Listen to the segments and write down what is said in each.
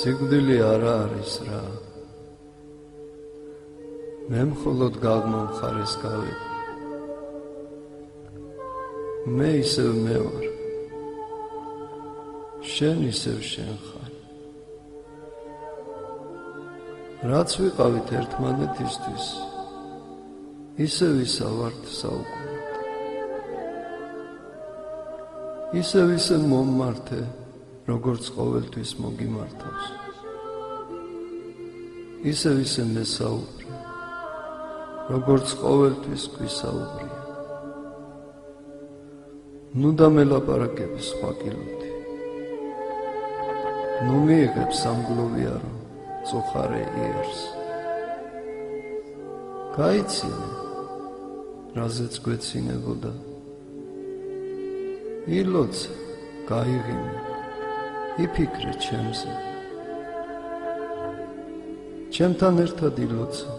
სიკვდილი არა არის რა. მე მხოლოდ გაღმომხარეს გავიგე. მე ისევ მე ვარ. შენ ისევ შენ ხარ. რაც ვიყავით ერთმანეთისთვის, ისევ ისავართ საუკუნოდ. ისევ ისე მომმართე, როგორც ყოველთვის მოგიმართავს. ისევ ისე მესაუბრე, როგორც ყოველთვის გვისაუბრია. ნუ დამელაპარაკები სხვა კილოთი. ნუ მიიღებ სამგლოვიარო წუხარე იერს. გაიცინე, რაზეც გვეცინებოდა. ილოცე, გაიღიმე, იფიქრე ჩემზე. ჩემთან ერთად ილოცე.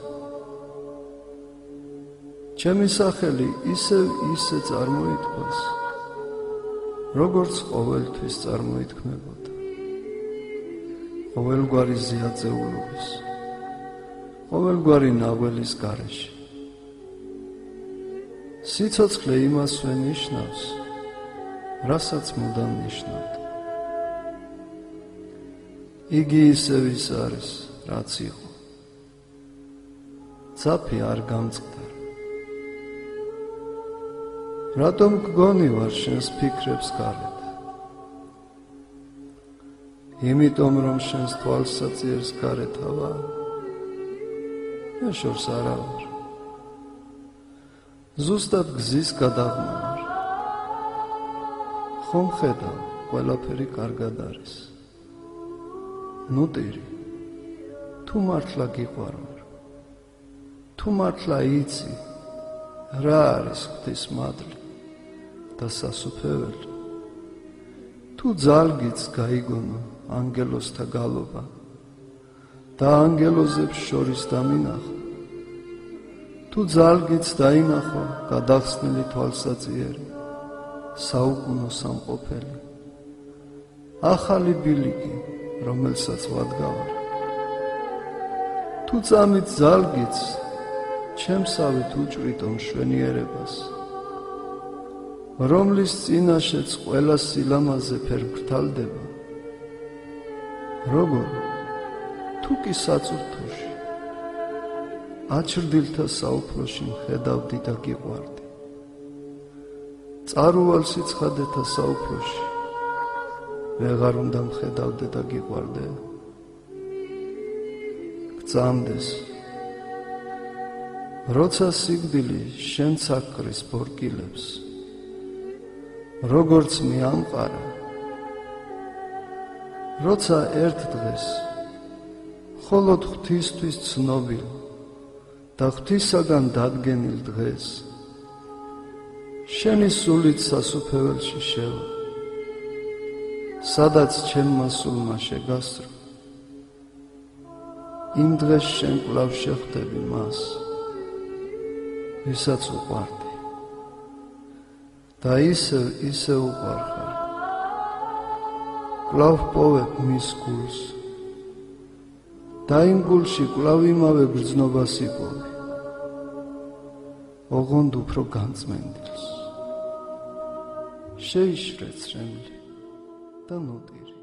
ჩემი სახელი ისევ ისე წარმოითქვას, როგორც ყოველთვის წარმოითქმებოდა. ყოველგვარი ზიაძეულობის, ყოველგვარი ნაველის გარეშე. სიცოცხლე იმასვე ნიშნავს, რასაც მუდამ ნიშნავდა. იგი ისევ ის არის, რაც იყო. ძაფი არ გამწყდარ. რატომ გგონი ვარ შენს ფიქრებს გარეთ? იმიტომ რომ შენს თვალსაწიერს გარეთა ვარ. მე შორს არა ვარ. ზუსტად გზის გადაღმა ვარ. ხომ ხედავ, ყველაფერი კარგად არის. ნუ ტირი, თუ მართლა გიყვარვარ, თუ მართლა იცი, რა არის ღვთისმადლი და სასუფეველი, თუ ძალგიც გაიგონო ანგელოზთა გალობა და ანგელოზებს შორის დამინახო, თუ ძალგიც დაინახო გადახსნილი თვალსაწიერი, საუკუნო სამყოფელი, ახალი ბილიკი, რომელსაც ვადგავარ, თუ წამით ძალგიც ჩემსავით უჭვრიტო მშვენიერებას, რომლის წინაშეც ყველა სილამაზე ფერფრთალდება, როგორ თუ კი საწურთოში, აჩრდილთა საუფროში მხედავდი და გიყვარდი. წარუვალ სიცხადეთა საუფროში ვეღარ უნდა მხედავდე და გიყვარდე. გწამდეს, როცა სიკვდილი შენც აკრის ბორკილებს, როგორც მიამყარა, როცა ერთ დღეს მხოლოდ ღვთისთვის ცნობილ და ღვთისაგან დადგენილ დღეს შენი სულით სასუფეველში შევა, სადაც ჩემმა სულმა შეგასწრო, იმ დღეს შენ კვლავ შეხვდები მას, ვისაც უყვარდი და ისე უყვარხარ. კვლავ პოვებ მის გულს და იმ გულში კვლავ იმავე გრძნობას იპოვე, ოღონდ უფრო განწმენდილს. შეიშრე ცრემლი და ნუ ტირი.